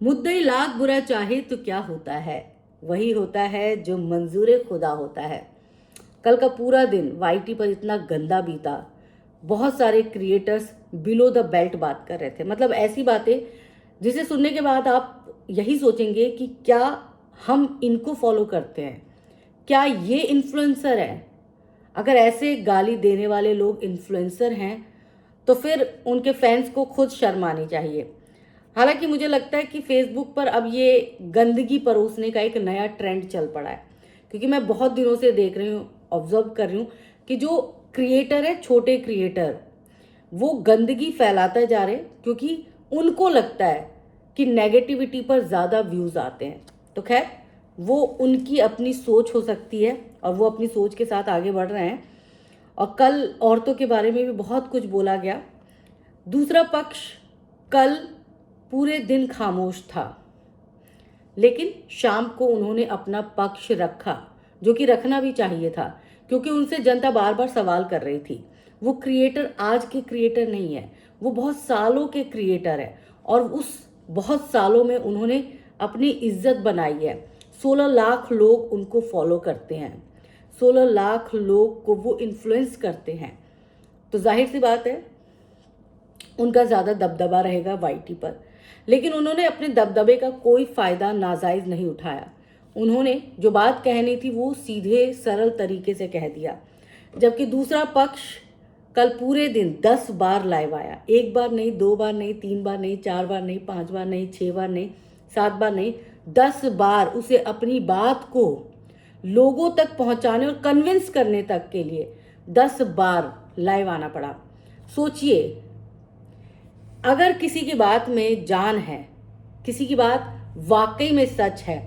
मुद्दई लाख बुरा चाहे तो क्या होता है, वही होता है जो मंजूर खुदा होता है। कल का पूरा दिन वाईटी पर इतना गंदा बीता। बहुत सारे क्रिएटर्स बिलो द बेल्ट बात कर रहे थे, मतलब ऐसी बातें जिसे सुनने के बाद आप यही सोचेंगे कि क्या हम इनको फॉलो करते हैं, क्या ये इन्फ्लुएंसर है। अगर ऐसे गाली देने वाले लोग इन्फ्लुएंसर हैं तो फिर उनके फैंस को खुद शर्म आनी चाहिए। हालांकि मुझे लगता है कि फेसबुक पर अब ये गंदगी परोसने का एक नया ट्रेंड चल पड़ा है, क्योंकि मैं बहुत दिनों से देख रही हूँ, ऑब्जर्व कर रही हूँ कि जो क्रिएटर है, छोटे क्रिएटर, वो गंदगी फैलाते जा रहे, क्योंकि उनको लगता है कि नेगेटिविटी पर ज़्यादा व्यूज़ आते हैं। तो खैर, वो उनकी अपनी सोच हो सकती है और वो अपनी सोच के साथ आगे बढ़ रहे हैं। और कल औरतों के बारे में भी बहुत कुछ बोला गया। दूसरा पक्ष कल पूरे दिन खामोश था, लेकिन शाम को उन्होंने अपना पक्ष रखा, जो कि रखना भी चाहिए था, क्योंकि उनसे जनता बार बार सवाल कर रही थी। वो क्रिएटर आज के क्रिएटर नहीं है, वो बहुत सालों के क्रिएटर है और उस बहुत सालों में उन्होंने अपनी इज्जत बनाई है। 16 लाख लोग उनको फॉलो करते हैं, 16 लाख लोग को वो इन्फ्लुएंस करते हैं। तो जाहिर सी बात है उनका ज़्यादा दबदबा रहेगा वाईटी पर, लेकिन उन्होंने अपने दबदबे का कोई फ़ायदा नाजायज़ नहीं उठाया। उन्होंने जो बात कहनी थी वो सीधे सरल तरीके से कह दिया। जबकि दूसरा पक्ष कल पूरे दिन 10 बार लाइव आया, एक बार नहीं, 2 बार नहीं, 3 बार नहीं, 4 बार नहीं, 5 बार नहीं, 6 बार नहीं, 7 बार नहीं, 10 बार उसे अपनी बात को लोगों तक पहुंचाने और कन्विंस करने तक के लिए 10 बार लाइव आना पड़ा। सोचिए, अगर किसी की बात में जान है, किसी की बात वाकई में सच है,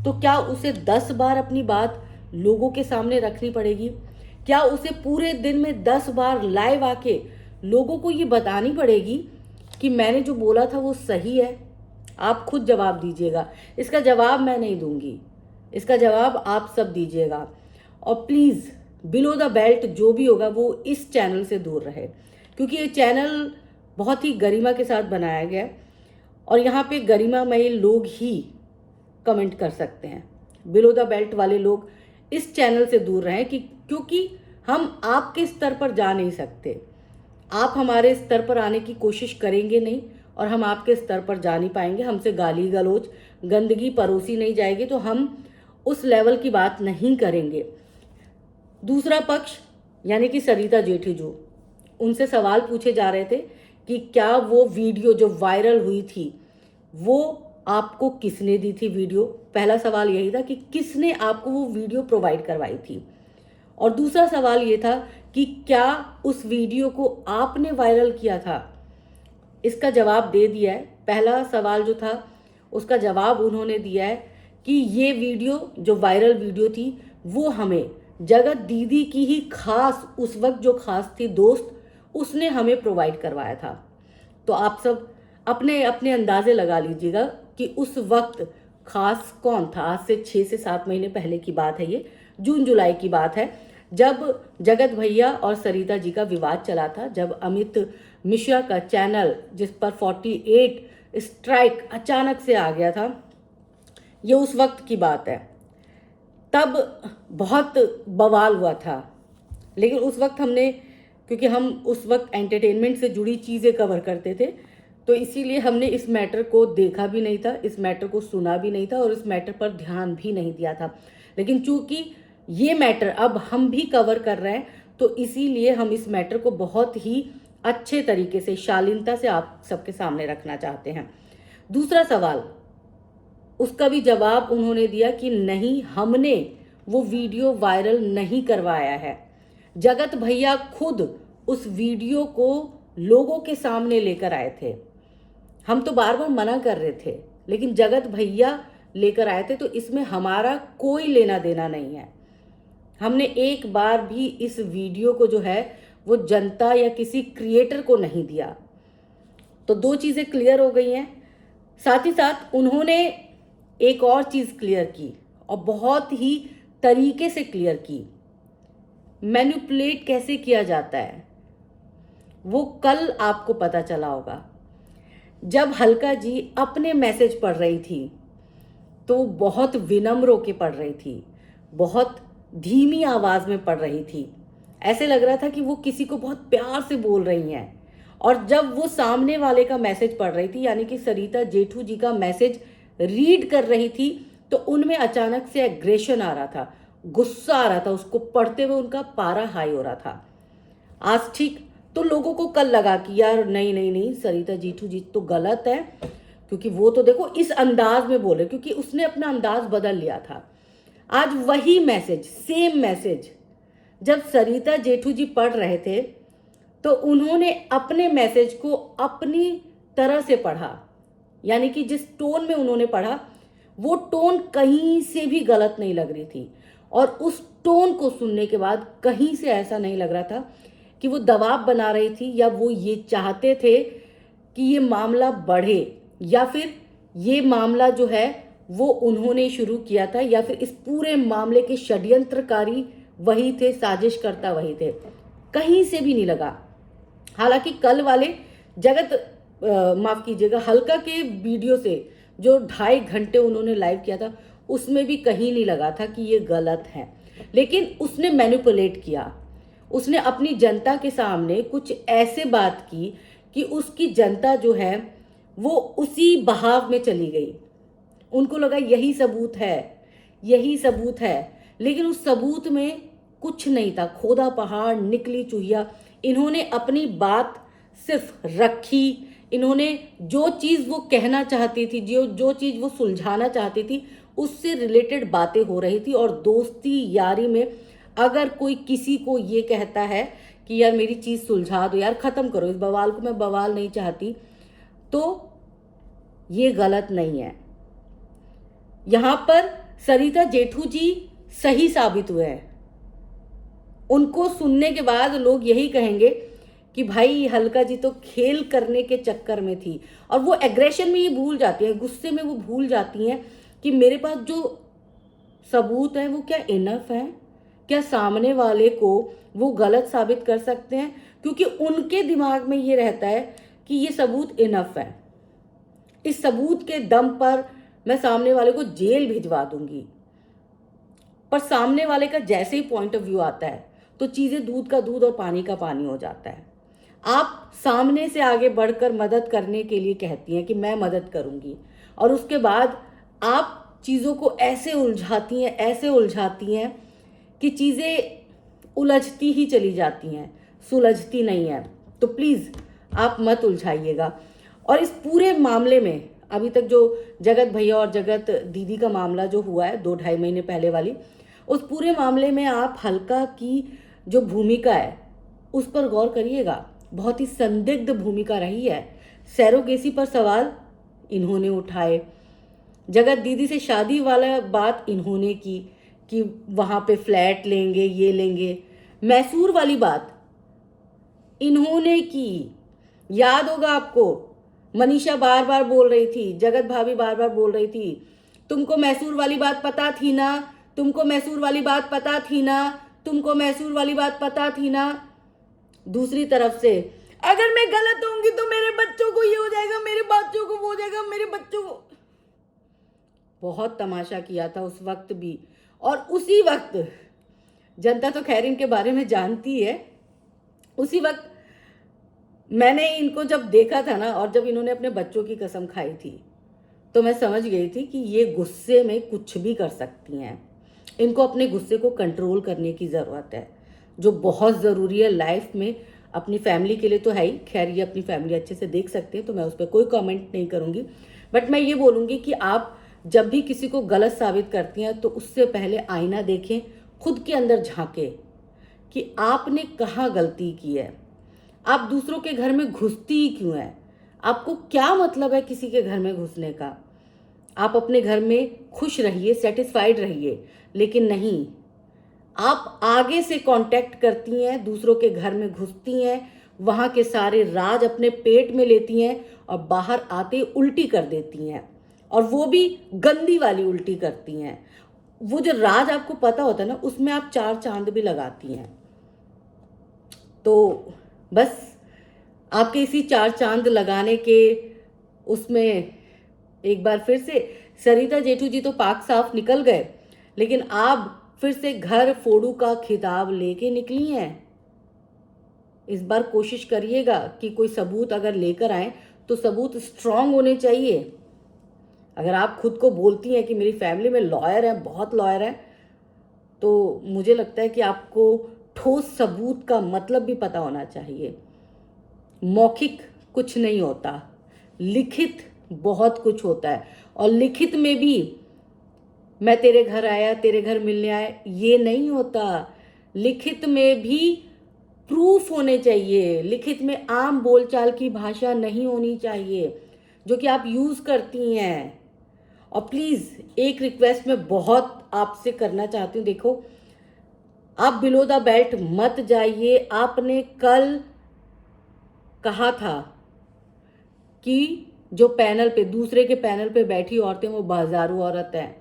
तो क्या उसे 10 बार अपनी बात लोगों के सामने रखनी पड़ेगी? क्या उसे पूरे दिन में 10 बार लाइव आके लोगों को ये बतानी पड़ेगी कि मैंने जो बोला था वो सही है? आप खुद जवाब दीजिएगा। इसका जवाब मैं नहीं दूंगी, इसका जवाब आप सब दीजिएगा। और प्लीज़, बिलो द बेल्ट जो भी होगा वो इस चैनल से दूर रहे, क्योंकि ये चैनल बहुत ही गरिमा के साथ बनाया गया है और यहाँ पे गरिमामय लोग ही कमेंट कर सकते हैं। बिलो द बेल्ट वाले लोग इस चैनल से दूर रहें, कि क्योंकि हम आपके स्तर पर जा नहीं सकते। आप हमारे स्तर पर आने की कोशिश करेंगे नहीं और हम आपके स्तर पर जा नहीं पाएंगे। हमसे गाली गलौज, गंदगी परोसी नहीं जाएगी तो हम उस लेवल की बात नहीं करेंगे। दूसरा पक्ष यानी कि सरिता जेठी जो, उनसे सवाल पूछे जा रहे थे कि क्या वो वीडियो जो वायरल हुई थी वो आपको किसने दी थी वीडियो। पहला सवाल यही था कि किसने आपको वो वीडियो प्रोवाइड करवाई थी, और दूसरा सवाल ये था कि क्या उस वीडियो को आपने वायरल किया था। इसका जवाब दे दिया है। पहला सवाल जो था उसका जवाब उन्होंने दिया है कि ये वीडियो जो वायरल वीडियो थी वो हमें जगत दीदी की ही खास, उस वक्त जो खास थी दोस्त, उसने हमें प्रोवाइड करवाया था। तो आप सब अपने अपने अंदाजे लगा लीजिएगा कि उस वक्त खास कौन था। आज से 6 से 7 महीने पहले की बात है, ये जून जुलाई की बात है, जब जगत भैया और सरिता जी का विवाद चला था, जब अमित मिश्रा का चैनल जिस पर 48 स्ट्राइक अचानक से आ गया था, ये उस वक्त की बात है। तब बहुत बवाल हुआ था, लेकिन उस वक्त हमने, क्योंकि हम उस वक्त एंटरटेनमेंट से जुड़ी चीज़ें कवर करते थे, तो इसीलिए हमने इस मैटर को देखा भी नहीं था, इस मैटर को सुना भी नहीं था और इस मैटर पर ध्यान भी नहीं दिया था। लेकिन चूंकि ये मैटर अब हम भी कवर कर रहे हैं, तो इसीलिए हम इस मैटर को बहुत ही अच्छे तरीके से, शालीनता से आप सबके सामने रखना चाहते हैं। दूसरा सवाल, उसका भी जवाब उन्होंने दिया कि नहीं, हमने वो वीडियो वायरल नहीं करवाया है। जगत भैया खुद उस वीडियो को लोगों के सामने लेकर आए थे। हम तो बार बार मना कर रहे थे, लेकिन जगत भैया लेकर आए थे, तो इसमें हमारा कोई लेना देना नहीं है। हमने एक बार भी इस वीडियो को जो है वो जनता या किसी क्रिएटर को नहीं दिया। तो 2 चीज़ें क्लियर हो गई हैं। साथ ही साथ उन्होंने एक और चीज़ क्लियर की, और बहुत ही तरीके से क्लियर की। मैनिपुलेट कैसे किया जाता है वो कल आपको पता चला होगा। जब हल्का जी अपने मैसेज पढ़ रही थी तो बहुत विनम्र होके पढ़ रही थी, बहुत धीमी आवाज में पढ़ रही थी। ऐसे लग रहा था कि वो किसी को बहुत प्यार से बोल रही हैं। और जब वो सामने वाले का मैसेज पढ़ रही थी, यानी कि सरिता जेठू जी का मैसेज रीड कर रही थी, तो उनमें अचानक से एग्रेशन आ रहा था, गुस्सा आ रहा था। उसको पढ़ते हुए उनका पारा हाई हो रहा था। आज ठीक तो लोगों को कल लगा कि यार नहीं नहीं नहीं, सरिता जेठू जी तो गलत है, क्योंकि वो तो देखो इस अंदाज में बोले, क्योंकि उसने अपना अंदाज बदल लिया था। आज वही मैसेज, सेम मैसेज जब सरिता जेठू जी पढ़ रहे थे तो उन्होंने अपने मैसेज को अपनी तरह से पढ़ा। यानी कि जिस टोन में उन्होंने पढ़ा, वो टोन कहीं से भी गलत नहीं लग रही थी। और उस टोन को सुनने के बाद कहीं से ऐसा नहीं लग रहा था कि वो दबाव बना रही थी, या वो ये चाहते थे कि ये मामला बढ़े, या फिर ये मामला जो है वो उन्होंने शुरू किया था, या फिर इस पूरे मामले के षड्यंत्रकारी वही थे, साजिशकर्ता वही थे। कहीं से भी नहीं लगा। हालांकि कल वाले माफ कीजिएगा, हल्का के वीडियो से जो 2.5 घंटे उन्होंने लाइव किया था, उसमें भी कहीं नहीं लगा था कि ये गलत है। लेकिन उसने मैनिपुलेट किया, उसने अपनी जनता के सामने कुछ ऐसे बात की कि उसकी जनता जो है वो उसी बहाव में चली गई। उनको लगा यही सबूत है, यही सबूत है। लेकिन उस सबूत में कुछ नहीं था, खोदा पहाड़ निकली चूहिया। इन्होंने अपनी बात सिर्फ रखी, इन्होंने जो चीज़ वो कहना चाहती थी, जो चीज़ वो सुलझाना चाहती थी, उससे रिलेटेड बातें हो रही थी। और दोस्ती यारी में अगर कोई किसी को ये कहता है कि यार मेरी चीज़ सुलझा दो, यार ख़त्म करो इस बवाल को, मैं बवाल नहीं चाहती, तो ये गलत नहीं है। यहाँ पर सरिता जेठू जी सही साबित हुए हैं। उनको सुनने के बाद लोग यही कहेंगे कि भाई हल्का जी तो खेल करने के चक्कर में थी। और वो एग्रेशन में ये भूल जाती है, गुस्से में वो भूल जाती हैं कि मेरे पास जो सबूत है वो क्या इनफ है, क्या सामने वाले को वो गलत साबित कर सकते हैं। क्योंकि उनके दिमाग में ये रहता है कि ये सबूत इनफ है, इस सबूत के दम पर मैं सामने वाले को जेल भिजवा दूंगी। पर सामने वाले का जैसे ही पॉइंट ऑफ व्यू आता है तो चीज़ें दूध का दूध और पानी का पानी हो जाता है। आप सामने से आगे बढ़कर मदद करने के लिए कहती हैं कि मैं मदद करूंगी, और उसके बाद आप चीज़ों को ऐसे उलझाती हैं, ऐसे उलझाती हैं कि चीज़ें उलझती ही चली जाती हैं, सुलझती नहीं है। तो प्लीज़ आप मत उलझाइएगा। और इस पूरे मामले में अभी तक जो जगत भैया और जगत दीदी का मामला जो हुआ है 2-2.5 महीने पहले वाली, उस पूरे मामले में आप हल्का की जो भूमिका है उस पर गौर करिएगा। बहुत ही संदिग्ध भूमिका रही है। सैरोगेसी पर सवाल इन्होंने उठाए, जगत दीदी से शादी वाला बात इन्होंने की कि वहाँ पे फ्लैट लेंगे, ये लेंगे। मैसूर वाली बात इन्होंने की। याद होगा आपको, मनीषा बार बार बोल रही थी, जगत भाभी बार बार बोल रही थी, तुमको मैसूर वाली बात पता थी ना, तुमको मैसूर वाली बात पता थी ना, तुमको मैसूर वाली बात पता थी ना। दूसरी तरफ से अगर मैं गलत होंगी तो मेरे बच्चों को ये हो जाएगा, मेरे बच्चों को वो हो जाएगा, मेरे बच्चों को। बहुत तमाशा किया था उस वक्त भी। और उसी वक्त जनता तो खैर इनके बारे में जानती है, उसी वक्त मैंने इनको जब देखा था ना, और जब इन्होंने अपने बच्चों की कसम खाई थी, तो मैं समझ गई थी कि ये गुस्से में कुछ भी कर सकती हैं। इनको अपने गुस्से को कंट्रोल करने की ज़रूरत है, जो बहुत ज़रूरी है लाइफ में। अपनी फैमिली के लिए तो है ही, खैर ये अपनी फैमिली अच्छे से देख सकते हैं, तो मैं उस पर कोई कमेंट नहीं करूँगी। बट मैं ये बोलूँगी कि आप जब भी किसी को गलत साबित करती हैं तो उससे पहले आईना देखें, खुद के अंदर झांकें कि आपने कहाँ गलती की है। आप दूसरों के घर में घुसती ही क्यों है? आपको क्या मतलब है किसी के घर में घुसने का? आप अपने घर में खुश रहिए, सेटिस्फाइड रहिए, लेकिन नहीं, आप आगे से कांटेक्ट करती हैं, दूसरों के घर में घुसती हैं, वहाँ के सारे राज अपने पेट में लेती हैं और बाहर आते उल्टी कर देती हैं, और वो भी गंदी वाली उल्टी करती हैं। वो जो राज आपको पता होता है ना, उसमें आप 4 चांद भी लगाती हैं। तो बस आपके इसी 4 चांद लगाने के उसमें एक बार फिर से सरिता जेठू जी तो पाक साफ निकल गए, लेकिन आप फिर से घर फोड़ू का खिताब लेके निकली हैं। इस बार कोशिश करिएगा कि कोई सबूत अगर लेकर आए तो सबूत स्ट्रांग होने चाहिए। अगर आप खुद को बोलती हैं कि मेरी फैमिली में लॉयर हैं, बहुत लॉयर हैं, तो मुझे लगता है कि आपको ठोस सबूत का मतलब भी पता होना चाहिए। मौखिक कुछ नहीं होता, लिखित बहुत कुछ होता है। और लिखित में भी मैं तेरे घर आया, तेरे घर मिलने आया, ये नहीं होता। लिखित में भी प्रूफ होने चाहिए। लिखित में आम बोलचाल की भाषा नहीं होनी चाहिए जो कि आप यूज करती हैं। और प्लीज एक रिक्वेस्ट मैं बहुत आपसे करना चाहती हूँ, देखो आप बिलो द बेल्ट मत जाइए। आपने कल कहा था कि जो पैनल पे, दूसरे के पैनल पे बैठी औरतें वो बाजारू औरत हैं।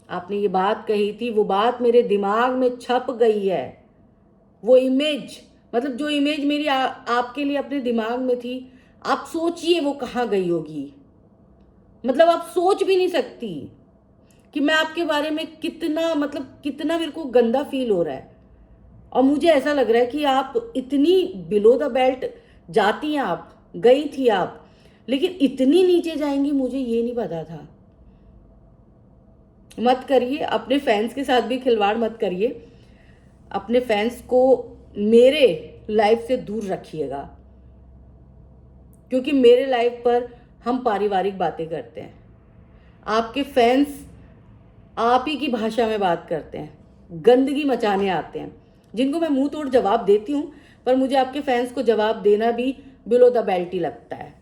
आपने ये बात कही थी, वो बात मेरे दिमाग में छप गई है। वो इमेज, मतलब जो इमेज मेरी आपके लिए अपने दिमाग में थी, आप सोचिए वो कहाँ गई होगी। मतलब आप सोच भी नहीं सकती कि मैं आपके बारे में कितना, मतलब कितना मेरे को गंदा फील हो रहा है। और मुझे ऐसा लग रहा है कि आप इतनी बिलो द बेल्ट जाती हैं, आप गई थी आप, लेकिन इतनी नीचे जाएंगी मुझे ये नहीं पता था। मत करिए, अपने फैंस के साथ भी खिलवाड़ मत करिए। अपने फैंस को मेरे लाइफ से दूर रखिएगा, क्योंकि मेरे लाइफ पर हम पारिवारिक बातें करते हैं। आपके फैंस आप ही की भाषा में बात करते हैं, गंदगी मचाने आते हैं, जिनको मैं मुंह तोड़ जवाब देती हूँ, पर मुझे आपके फैंस को जवाब देना भी बिलो द बेल्ट ही लगता है।